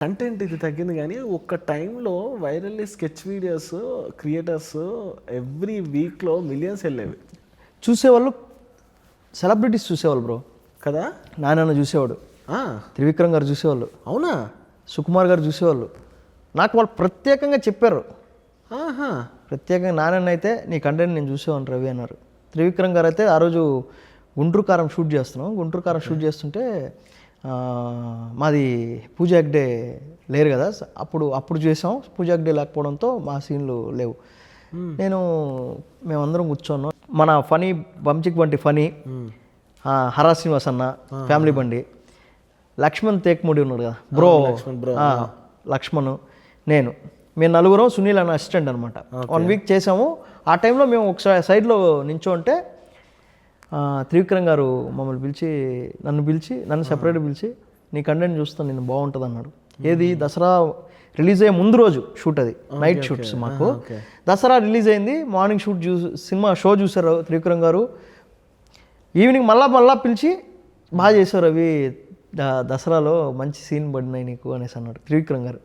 Content ఇది తగ్గింది కానీ ఒక్క టైంలో virally sketch videos creators every వీక్లో మిలియన్స్ వెళ్ళేవి చూసేవాళ్ళు సెలబ్రిటీస్ చూసేవాళ్ళు బ్రో. కదా. నాన్న చూసేవాడు, ఆ, త్రివిక్రమ్ గారు చూసేవాళ్ళు, అవునా. సుకుమార్ గారు చూసేవాళ్ళు. నాకు వాళ్ళు ప్రత్యేకంగా చెప్పారు, ఆహా. ప్రత్యేకంగా నాన్న అయితే నీ కంటెంట్ నేను చూసేవాను రవి అన్నారు. త్రివిక్రమ్ గారు అయితే ఆ రోజు గుంటూరు కారం షూట్ చేస్తున్నాం. గుంటూరు కారం షూట్ చేస్తుంటే మాది పూజా హెగ్డే లేరు కదా, అప్పుడు చేసాం. పూజా హెగ్డే లేకపోవడంతో మా సీన్లు లేవు. మేమందరం కూర్చోన్నాం. మన ఫనీ బంచిక్ బంటి ఫనీ, హరా శ్రీనివాస్ అన్న, ఫ్యామిలీ బండి, లక్ష్మణ్ తేక్మూడి ఉన్నాడు కదా బ్రో, లక్ష్మణ్, మేము నలుగురం, సునీల్ అన్న అసిస్టెంట్ అనమాట. 1 వీక్ చేసాము. ఆ టైంలో మేము ఒకసారి సైడ్లో నించోంటే త్రివిక్రమ్ గారు నన్ను సెపరేట్ పిలిచి నీ కంటెంట్ చూస్తాను నేను బాగుంటుంది అన్నాడు. ఏది దసరా రిలీజ్ అయ్యే ముందు రోజు షూట్, అది నైట్ షూట్స్ మాకు. దసరా రిలీజ్ అయింది, మార్నింగ్ షూట్ సినిమా షో చూసారు త్రివిక్రమ్ గారు. ఈవినింగ్ మళ్ళా పిలిచి బాగా చేశారు అవి, దసరాలో మంచి సీన్ పడినాయి నీకు అనేసి అన్నాడు త్రివిక్రమ్ గారు.